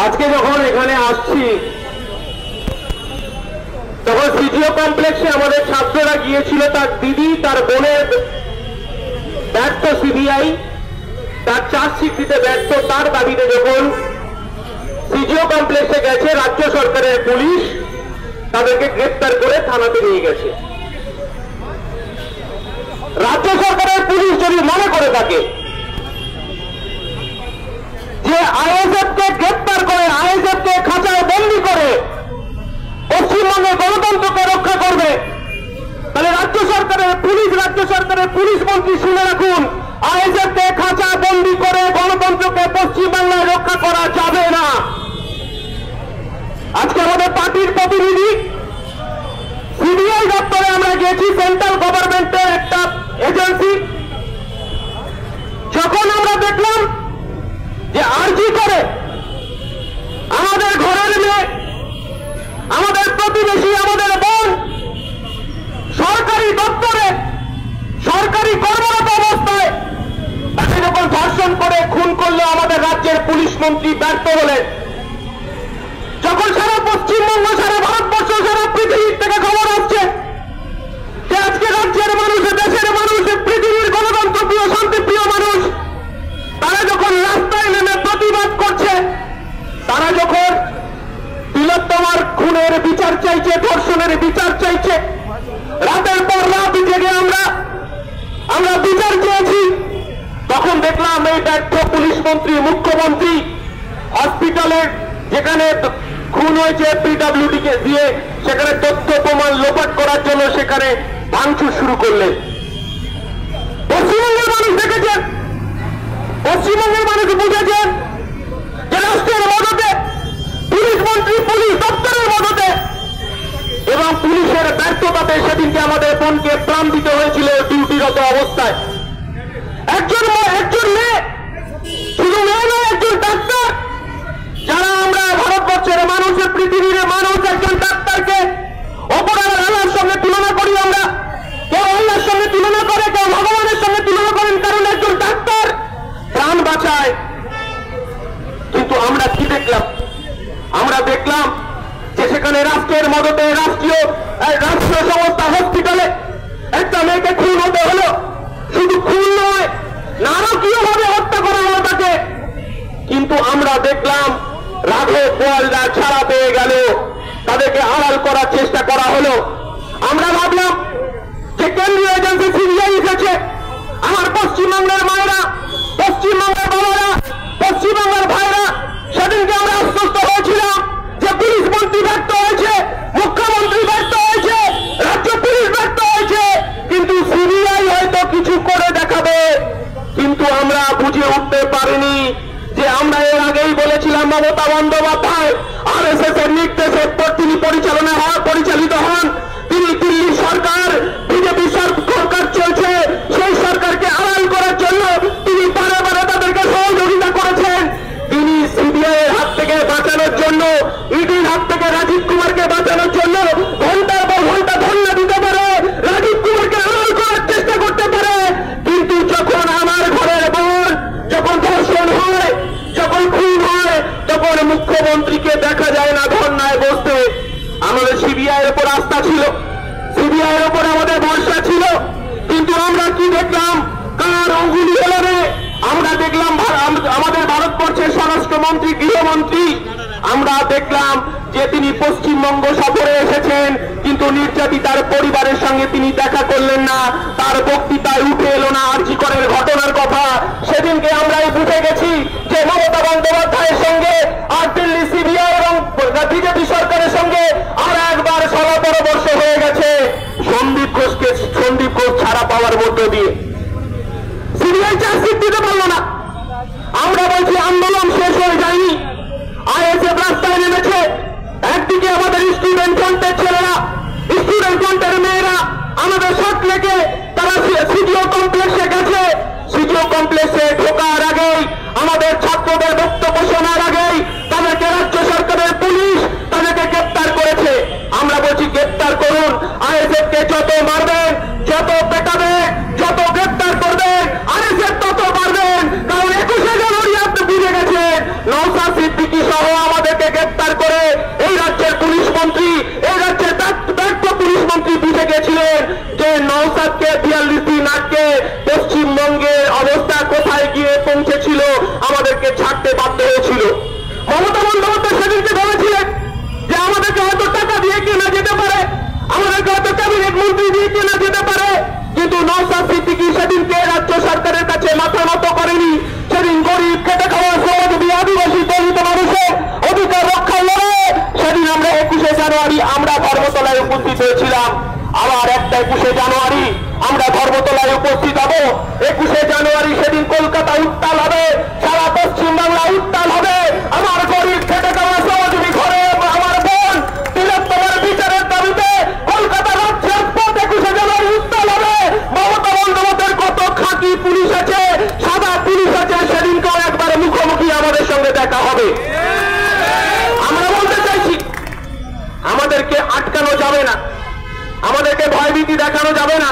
আজকে যখন এখানে আসছি তখন সিজিও কমপ্লেক্সে আমাদের ছাত্ররা গিয়েছিল তার দিদি তার বোনের ব্যর্থ সিবিআই তার চার্জশিট দিতে ব্যর্থ তার দাবিতে যখন সিজিও কমপ্লেক্সে গেছে রাজ্য সরকারের পুলিশ তাদেরকে গ্রেফতার করে থানাতে নিয়ে গেছে। রাজ্য সরকারের পুলিশ যদি মনে করে থাকে যে আইএসএফ কে গ্রেফতার করে আইএসএফ কে খাঁচায় বন্দী করে পশ্চিমবঙ্গের গণতন্ত্রকে রক্ষা করবে, তাহলে রাজ্য সরকারের পুলিশ মন্ত্রী শুনে রাখুন, আইএসএফ কে খাঁচা বন্দী করে গণতন্ত্রকে পশ্চিমবাংলায় রক্ষা করা যাবে না। আজকে আমাদের পার্টির প্রতিনিধি সিবিআই দপ্তরে আমরা গেছি, সেন্ট্রাল গভর্নমেন্টের একটা এজেন্সি। যখন আমরা দেখলাম যে আরজি করে আমাদের ঘরের মেয়ে, আমাদের প্রতিবেশী, আমাদের বোন সরকারি দপ্তরে সরকারি কর্মরত অবস্থায় তাকে যখন ধর্ষণ করে খুন করলো আমাদের রাজ্যের পুলিশ মন্ত্রী ব্যর্থ হলেন, যখন সারা পশ্চিমবঙ্গ, সারা ভারতবর্ষ, সারা পৃথিবীর থেকে খবর আসছে যে আজকে রাজ্যের মানুষ, দেশের মানুষ, পৃথিবীর গণতন্ত্রপ্রিয় শান্তিপ্রিয় মানুষ তারা যখন রাস্তায় নেমে প্রতিবাদ করছে, তারা যখন তিলোত্তমার খুনের বিচার চাইছে, ধর্ষণের বিচার চাইছে, রাতের পর রাত জেগে আমরা বিচার চেয়েছি, তখন দেখলাম এই ব্যর্থ পুলিশ মন্ত্রী, মুখ্যমন্ত্রী হসপিটালের যেখানে খুন হয়েছে পিডব্লিউডি কে দিয়ে সেখানে তথ্য প্রমাণ লোপাট করার জন্য সেখানে ভাঙচুর শুরু করলেন। পশ্চিমবঙ্গের মানুষ দেখেছেন, পশ্চিমবঙ্গের মানুষ বুঝেছেন যে রাষ্ট্রের মদতে পুলিশ মন্ত্রী, পুলিশ দপ্তরের মদতে এবং পুলিশের ব্যর্থতাতে সেদিনকে আমাদের বোনকে প্রাণ দিতে হয়েছিল ডিউটিরত অবস্থায়। একজন মেয়ে, শুধু মেয়ে নয়, একজন ডাক্তার। যারা আমরা ভারতবর্ষের মানুষ, পৃথিবীর মানুষ, একজন ডাক্তারকে অপরাধের আল্লাহর সঙ্গে তুলনা করি আমরা, কেউ আল্লাহর সঙ্গে তুলনা করে, কেউ ভগবানের সঙ্গে তুলনা করেন, কারণ একজন ডাক্তার প্রাণ বাঁচায়। কিন্তু আমরা কি দেখলাম? আমরা দেখলাম যে সেখানে রাষ্ট্রের মদতে রাষ্ট্রীয় সংস্থা হসপিটালে একটা মেয়েকে খুন হতে হলো। শুধু খুন নয়, নারকীয় ভাবে হত্যা করা হলো তাকে। কিন্তু আমরা দেখলাম রাঘব বোয়ালরা ছাড়া পেয়ে গেল, তাদেরকে আড়াল করার চেষ্টা করা হলো। আমরা ভাবলাম যে কেন্দ্রীয় এজেন্সি সিবিআই এসেছে, আমার পশ্চিমবঙ্গের মায়েরা, পশ্চিমবঙ্গের বাবারা, পশ্চিমবঙ্গের ভাইরা, সেদিনকে আমরা আশ্বস্ত হয়েছিলাম যে পুলিশ মন্ত্রী ব্যর্থ হয়েছে, মুখ্যমন্ত্রী ব্যর্থ হয়েছে, রাজ্য পুলিশ ব্যর্থ হয়েছে, কিন্তু সিবিআই হয়তো কিছু করে দেখাবে। কিন্তু আমরা বুঝে উঠতে পারিনি যে আমরা এর আগেই বলেছিলাম মমতা বন্দ্যোপাধ্যায় আরএসএস এর নির্দেশে তিনি পরিচালিত হন, তিনি দিল্লি সরকার, বিজেপি সরকার চলছে, সেই সরকারকে আড়াল করার জন্য তিনি বারে বারে তাদেরকে সহযোগিতা করেছেন। তিনি সিবিআই এর হাত থেকে বাঁচানোর জন্য, ইডির হাত থেকে রাজীব কুমারকে বাঁচানোর জন্য ঘন্টার পর ঘন্টা ধর্ণা দিতে পারে, রাজীব কুমারকে আড়াল করার চেষ্টা করতে পারে। কিন্তু যখন আমার ঘরের বোন, যখন ধর্ষণ হয়, যখন খুন হয়, তখন মুখ্যমন্ত্রীকে দেখা যায় না ধর্ণায় বসতে। আমাদের সিবিআই এর উপর আস্থা ছিল, সিবিআই এর উপর আমাদের ভরসা ছিল, কিন্তু আমরা কি দেখলাম? কার অঙ্গুলি হলো রে? আমরা দেখলাম আমাদের ভারতবর্ষের স্বরাষ্ট্রমন্ত্রী, গৃহমন্ত্রী, আমরা দেখলাম যে তিনি পশ্চিমবঙ্গ সফরে এসেছেন, কিন্তু নির্যাতিতার পরিবারের সঙ্গে তিনি দেখা করলেন না, তার বক্তৃতায় উঠে এলো না আরজি করের ঘটনার কথা। সেদিনকে আমরাই বুঝে গেছি যে মমতা বন্দ্যোপাধ্যায়ের সঙ্গে আর দিল্লি সিবিআই এবং বিজেপি সরকারের সঙ্গে আর একবার সভা পরামর্শ হয়ে গেছে সন্দীপ ঘোষ ছাড়া পাওয়ার মধ্য দিয়ে। সিবিআই চার্জশিট দিতে পারলো না। আমরা বলছি আন্দোলন শেষ হয়ে যায়নি, আইএসএফ রাস্তায় নেমেছে। একদিকে আমাদের স্টুডেন্ট ফ্রন্টের ছেলেরা, স্টুডেন্ট ফ্রন্টের মেয়েরা আমাদের শর্ট লেগে তারা সিজিও কমপ্লেক্সে গেছে। সিজিও কমপ্লেক্সে ঢোকার আগেই, আমাদের ছাত্রদের বক্তব্য শোনার আগেই তাদেরকে রাজ্য সরকারের পুলিশ তাদেরকে গ্রেপ্তার করেছে। আমরা বলছি গ্রেপ্তার করুন, আইএসএফ কে যত মারবেন, যত পেটাবেন, যত গ্রেপ্তার করবেন, আইএসএফ তত মারবেন। কারণ 21শে জানুয়ারি আপনি বুঝে গেছেন নওশাদ সিদ্দিকী সহ আমাদেরকে গ্রেপ্তার করে এই রাজ্যের পুলিশ মন্ত্রী, এই রাজ্যের ব্যর্থ পুলিশ মন্ত্রী বুঝে গেছিলেন যে নওশাদকে 42 দিন আটকে পশ্চিমবঙ্গের অবস্থা কোথায় গিয়ে পৌঁছেছিল, আমাদেরকে ছাড়তে বাধ্য হয়েছিল। মমতা বন্দ্যোপাধ্যায় সেদিনকে ভেবেছিলেন যে আমাদেরকে হয়তো টাকা দিয়ে কেনা যেতে পারে, আমাদেরকে হয়তো ক্যাবিনেট মন্ত্রী দিয়ে কেনা যেতে পারে, কিন্তু নওশাদ সিদ্দিকী সেদিনকে রাজ্য সরকারের কাছে মাথা নত করেনি। সেদিন গরিব খেটে খাওয়া শ্রমজীবী আদিবাসী দলিত মানুষের অধিকার রক্ষার লড়াইয়ে সেদিন আমরা 21শে জানুয়ারি আমরা ধর্মতলায় উপস্থিত হয়েছিলাম। আবার একটা 21শে জানুয়ারি আমরা ধর্মতলায় উপস্থিত হব। 21শে জানুয়ারি সেদিন কলকাতা উত্তাল হবে, সারা পশ্চিমবাংলা উত্তাল হবে। আমার গরিব খেটে খাওয়া শ্রমজীবী ঘরে আমার বোন তিলোত্তমার বিচারের দাবিতে কলকাতা রাজপথ 21শে জানুয়ারি উত্তাল হবে। মমতা বন্দ্যোপাধ্যায়ের কত খাঁটি পুলিশ আছে, সাদা পুলিশ আছে, সেদিনকেও একবার মুখোমুখি আমাদের সঙ্গে দেখা হবে। আমরা বলতে চাইছি আমাদেরকে আটকানো যাবে না, আমাদেরকে ভয়ভীতি দেখানো যাবে না।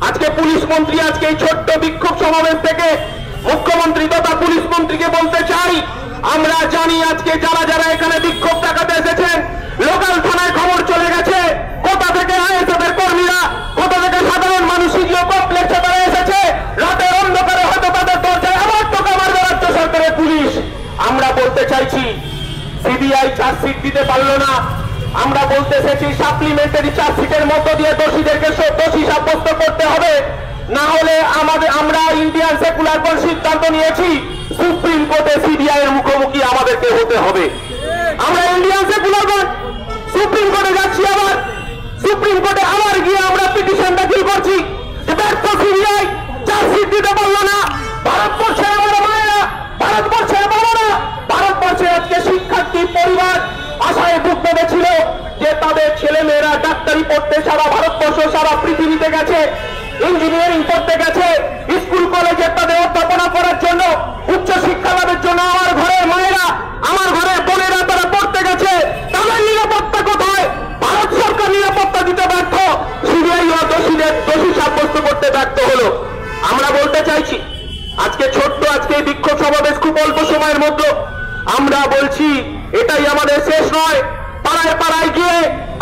আজকে পুলিশ মন্ত্রী আজকে এই ছোট্ট বিক্ষোভ সমাবেশ থেকে মুখ্যমন্ত্রী তথা পুলিশ মন্ত্রীকে বলতে চাই, আমরা জানি আজকে যারা যারা এখানে বিক্ষোভ দেখাতে এসেছেন, লোকাল থানায় খবর চলে গেছে কোথা থেকে আইএসএফ এর কর্মীরা, কোথা থেকে সাধারণ মানুষ সিজিও কমপ্লেক্সে তারা এসেছে, রাতের অন্ধকারে হয়তো তাদের দরজায় আবার টোকা মারবে রাজ্য সরকারের পুলিশ। আমরা বলতে চাইছি সিবিআই চার্জশিট দিতে পারলো না, আমরা বলতে এসেছি সাপ্লিমেন্টারি চার্জশিটের মধ্য দিয়ে দোষীদেরকে দোষী সাব্যস্ত করতে হবে, না হলে আমরা ইন্ডিয়ান সেকুলার ফ্রন্ট সিদ্ধান্ত নিয়েছি সুপ্রিম কোর্টে সিবিআই এর মুখোমুখি আমাদেরকে হতে হবে। আমরা ইন্ডিয়ান সেকুলার ফ্রন্ট সুপ্রিম কোর্টে যাচ্ছি, আবার সুপ্রিম কোর্টে আবার গিয়ে আমরা পিটিশন দাখিল করছি যে ব্যর্থ সিবিআই চার্জশিট দিতে পারলো না। ভারতবর্ষের আমার মায়েরা, ভারতবর্ষের বাবারা, ভারতবর্ষের আজকে শিক্ষার্থী পরিবার আশায় বুক বেঁধেছিল যে তাদের ছেলে মেয়েরা ডাক্তারি পড়তে সারা ভারতবর্ষ সারা পৃথিবীতে গেছে, ইঞ্জিনিয়ারিং পড়তে গেছে, স্কুল কলেজে তাদের অধ্যাপনা করার জন্য, উচ্চ শিক্ষা লাভের জন্য আমার ঘরের মায়েরা, আমার ঘরের বোনেরা তারা পড়তে গেছে। তাদের নিরাপত্তা কোথায়? ভারত সরকার নিরাপত্তা দিতে ব্যর্থ, সিবিআই দোষীদের দোষী সাব্যস্ত করতে ব্যর্থ হলো। আমরা বলতে চাইছি আজকে ছোট্ট আজকে বিক্ষোভ সমাবেশ খুব অল্প সময়ের মধ্যে আমরা বলছি এটাই আমাদের শেষ নয়। পাড়ায় পাড়ায় গিয়ে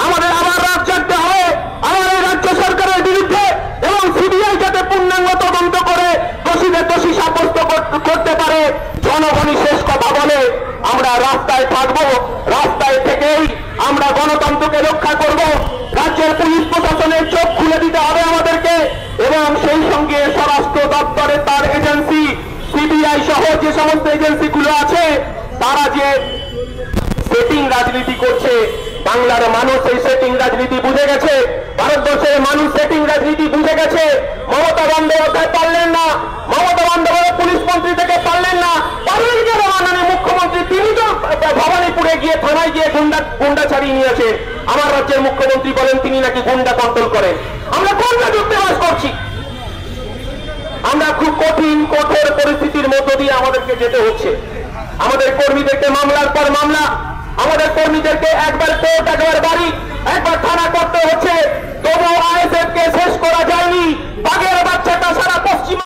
আমাদের আবার রাত জাগতে হবে, আমার এই রাজ্য সরকারের বিরুদ্ধে, এবং সিবিআই যাতে পূর্ণাঙ্গ তদন্ত করে দোষীদের দোষী সাব্যস্ত করতে পারে। জনগণই শেষ কথা বলে, আমরা রাস্তায় থাকবো, রাস্তায় থেকেই আমরা গণতন্ত্রকে রক্ষা করব। রাজ্যের পুলিশ প্রশাসনের চোখ খুলে দিতে হবে আমাদেরকে, এবং সেই সঙ্গে স্বরাষ্ট্র দপ্তরের তার এজেন্সি সিবিআই সহ যে সমস্ত এজেন্সিগুলো আছে তারা যে সেটিং রাজনীতি করছে, বাংলার মানুষ এই সেটিং রাজনীতি বুঝে গেছে, ভারতবর্ষের মানুষ সেটিং রাজনীতি বুঝে গেছে। মমতা বন্দ্যোপাধ্যায় পারলেন না, মমতা বন্দ্যোপাধ্যায় পুলিশ মন্ত্রী থেকে পারলেন না, পারলেন কে মাননীয় মুখ্যমন্ত্রী? তিনি তো ভবানীপুরে গিয়ে থানায় গিয়ে গুন্ডা ছাড়িয়ে নিয়েছে। আমার রাজ্যের মুখ্যমন্ত্রী বলেন তিনি নাকি গুন্ডা কন্ট্রোল করেন। আমরা কোন রাজত্বে বাস করছি? আমরা খুব কঠিন কঠোর পরিস্থিতির মধ্য দিয়ে আমাদেরকে যেতে হচ্ছে। আমাদের কর্মীদেরকে মামলার পর মামলা, আমাদের কর্মীদেরকে একবার কোর্ট একবার বাড়ি একবার থানা করতে হচ্ছে, তবুও আইএসএফ কে শেষ করা যায়নি। বাঘের বাচ্চাটা সারা পশ্চিম